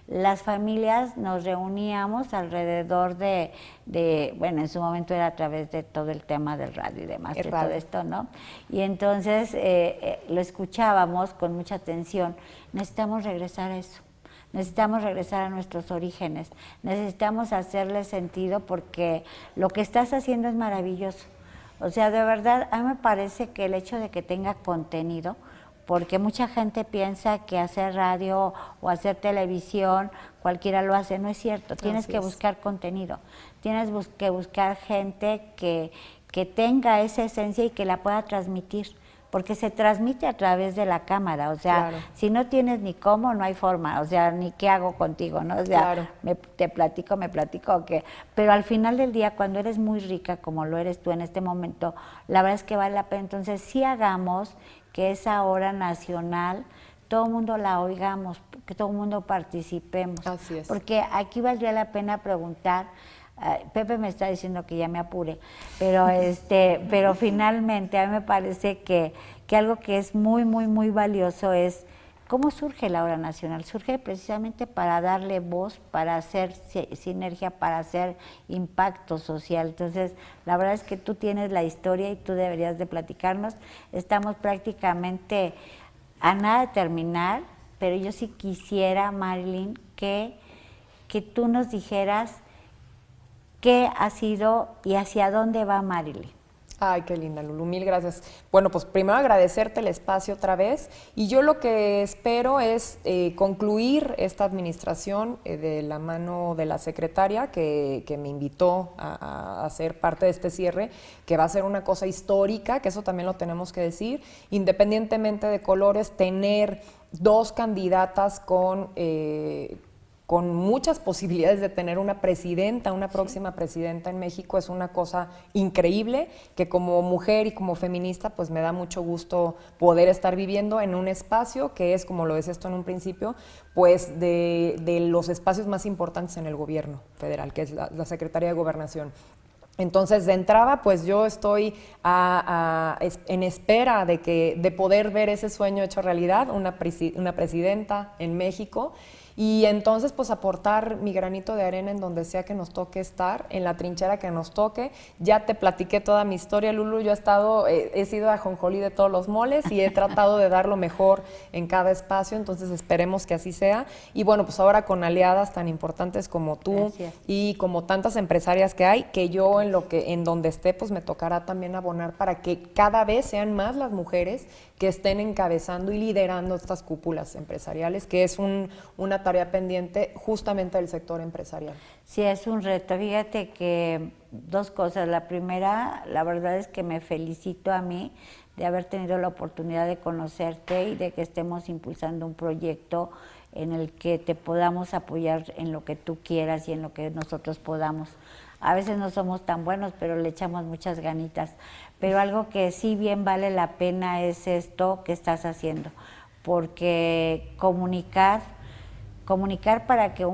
las familias nos reuníamos alrededor bueno, en su momento era a través de todo el tema del radio y demás, de todo esto, ¿no? Y entonces lo escuchábamos con mucha atención. Necesitamos regresar a eso. Necesitamos regresar a nuestros orígenes, necesitamos hacerle sentido porque lo que estás haciendo es maravilloso. O sea, de verdad, a mí me parece que el hecho de que tenga contenido, porque mucha gente piensa que hacer radio o hacer televisión, cualquiera lo hace, no es cierto, tienes que buscar contenido, tienes que buscar gente que tenga esa esencia y que la pueda transmitir. Porque se transmite a través de la cámara, o sea, si no tienes ni cómo, no hay forma, o sea, ni qué hago contigo, ¿no? O sea, te platico, ¿qué? Pero al final del día, cuando eres muy rica, como lo eres tú en este momento, la verdad es que vale la pena. Entonces, sí hagamos que esa hora nacional, todo el mundo la oigamos, que todo el mundo participemos. Así es. Porque aquí valdría la pena preguntar, Pepe me está diciendo que ya me apure, pero finalmente a mí me parece que algo que es muy, muy, muy valioso es cómo surge la hora nacional. Surge precisamente para darle voz, para hacer sinergia, para hacer impacto social. Entonces, la verdad es que tú tienes la historia y tú deberías de platicarnos. Estamos prácticamente a nada de terminar, pero yo sí quisiera, Marilyn, que tú nos dijeras qué ha sido y hacia dónde va Marilyn. Ay, qué linda, Lulu, mil gracias. Bueno, pues primero agradecerte el espacio otra vez y yo lo que espero es concluir esta administración de la mano de la secretaria que me invitó a ser parte de este cierre, que va a ser una cosa histórica, que eso también lo tenemos que decir, independientemente de colores, tener dos candidatas con muchas posibilidades de tener una presidenta, una próxima presidenta en México, es una cosa increíble que como mujer y como feminista pues me da mucho gusto poder estar viviendo en un espacio que es, como lo decías tú en un principio, pues de los espacios más importantes en el gobierno federal, que es la Secretaría de Gobernación. Entonces, de entrada, pues yo estoy en espera de poder ver ese sueño hecho realidad, una presidenta en México. Y entonces, pues aportar mi granito de arena en donde sea que nos toque estar, en la trinchera que nos toque. Ya te platiqué toda mi historia, Lulu. Yo he sido ajonjolí de todos los moles y he tratado de dar lo mejor en cada espacio, entonces esperemos que así sea. Y bueno, pues ahora con aliadas tan importantes como tú y como tantas empresarias que hay, que yo en donde esté, pues me tocará también abonar para que cada vez sean más las mujeres que estén encabezando y liderando estas cúpulas empresariales, que es una tarea pendiente justamente del sector empresarial. Sí, es un reto. Fíjate que dos cosas. La primera, la verdad es que me felicito a mí de haber tenido la oportunidad de conocerte y de que estemos impulsando un proyecto en el que te podamos apoyar en lo que tú quieras y en lo que nosotros podamos. A veces no somos tan buenos, pero le echamos muchas ganitas. Pero algo que sí bien vale la pena es esto que estás haciendo, porque comunicar para que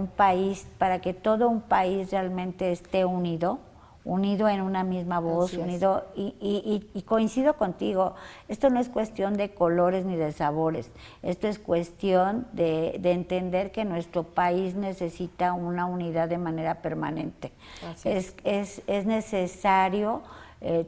para que todo un país realmente esté unido en una misma voz, unido, y coincido contigo, esto no es cuestión de colores ni de sabores, esto es cuestión de entender que nuestro país necesita una unidad de manera permanente. Es necesario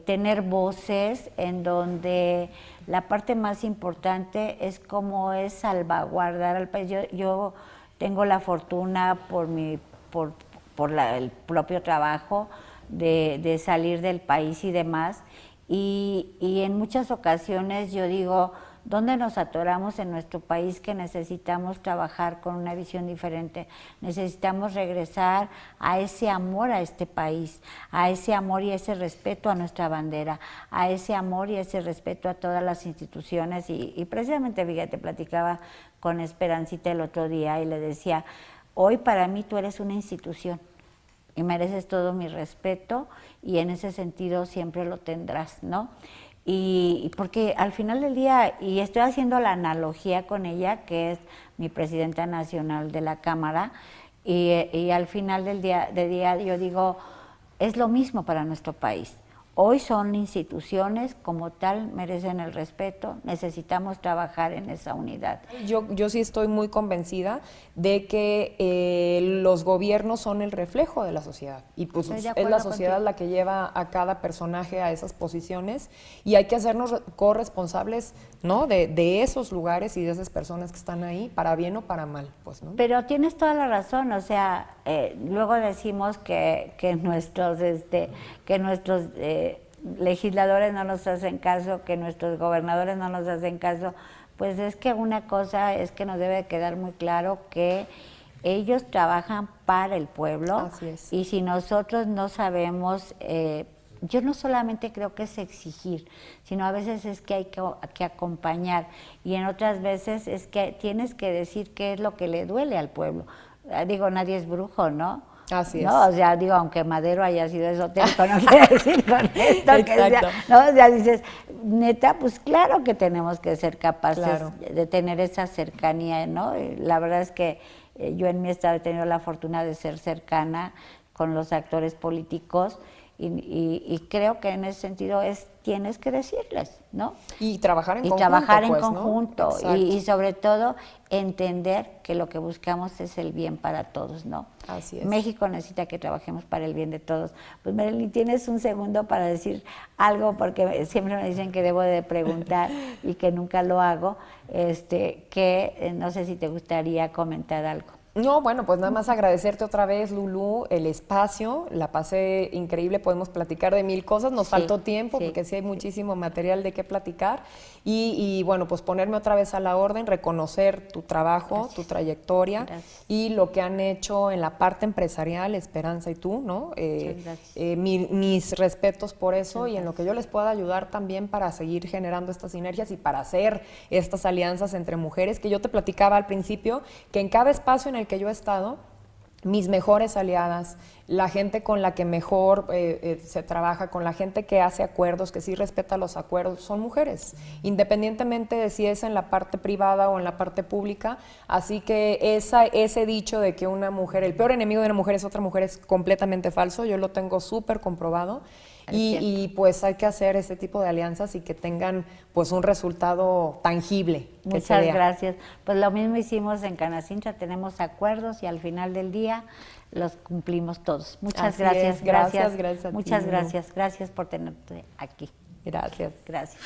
tener voces en donde la parte más importante es cómo es salvaguardar al país. Yo tengo la fortuna por el propio trabajo de salir del país y demás, y en muchas ocasiones yo digo, ¿dónde nos atoramos en nuestro país que necesitamos trabajar con una visión diferente? Necesitamos regresar a ese amor a este país, a ese amor y ese respeto a nuestra bandera, a ese amor y ese respeto a todas las instituciones, y precisamente, fíjate, platicaba con Esperancita el otro día y le decía, hoy para mí tú eres una institución y mereces todo mi respeto, y en ese sentido siempre lo tendrás, ¿no? Y porque al final del día, y estoy haciendo la analogía con ella, que es mi presidenta nacional de la Cámara, y al final del día yo digo, es lo mismo para nuestro país. Hoy son instituciones, como tal, merecen el respeto, necesitamos trabajar en esa unidad. Yo sí estoy muy convencida de que los gobiernos son el reflejo de la sociedad y pues Estoy de es la acuerdo sociedad contigo. la que lleva a cada personaje a esas posiciones y hay que hacernos corresponsables, ¿no? de esos lugares y de esas personas que están ahí, para bien o para mal, pues, ¿no? Pero tienes toda la razón, o sea, luego decimos que nuestros legisladores no nos hacen caso, que nuestros gobernadores no nos hacen caso, pues es que una cosa es que nos debe quedar muy claro que ellos trabajan para el pueblo. Así es. Y si nosotros no sabemos, yo no solamente creo que es exigir, sino a veces es que hay que acompañar, y en otras veces es que tienes que decir qué es lo que le duele al pueblo. Digo, nadie es brujo, ¿no? Así ¿no? es. O sea, digo, aunque Madero haya sido esotérico, no quiere decir con esto que sea, Exacto. ¿no? O sea, dices, neta, pues claro que tenemos que ser capaces Claro. de tener esa cercanía, ¿no? Y la verdad es que yo en mi estado he tenido la fortuna de ser cercana con los actores políticos, y creo que en ese sentido tienes que decirles, ¿no? Y trabajar en Y conjunto. trabajar en pues, ¿no? conjunto, Exacto. y sobre todo entender que lo que buscamos es el bien para todos, ¿no? Así es. México necesita que trabajemos para el bien de todos. Pues Marilyn, tienes un segundo para decir algo, porque siempre me dicen que debo de preguntar y que nunca lo hago, que no sé si te gustaría comentar algo. No, bueno, pues nada más agradecerte otra vez, Lulú, el espacio, la pasé increíble, podemos platicar de mil cosas, nos Sí, faltó tiempo sí. porque sí hay muchísimo material de qué platicar y bueno, pues ponerme otra vez a la orden, reconocer tu trabajo, Gracias. tu trayectoria Gracias. y lo que han hecho en la parte empresarial, Esperanza y tú, ¿no? Muchas gracias. Mis respetos por eso Muchas y en lo que yo les pueda ayudar también para seguir generando estas sinergias y para hacer estas alianzas entre mujeres, que yo te platicaba al principio, que en cada espacio en el que yo he estado, mis mejores aliadas, la gente con la que mejor se trabaja, con la gente que hace acuerdos, que sí respeta los acuerdos, son mujeres, independientemente de si es en la parte privada o en la parte pública. Así que ese dicho de que una mujer, el peor enemigo de una mujer es otra mujer, es completamente falso. Yo lo tengo súper comprobado. Y pues hay que hacer ese tipo de alianzas y que tengan pues un resultado tangible. Que se Muchas vea. gracias. Pues lo mismo hicimos en Canacintra, tenemos acuerdos y al final del día los cumplimos todos. Muchas Así gracias, es. Gracias a ti, Muchas Lulu. gracias por tenerte aquí. Gracias. Gracias.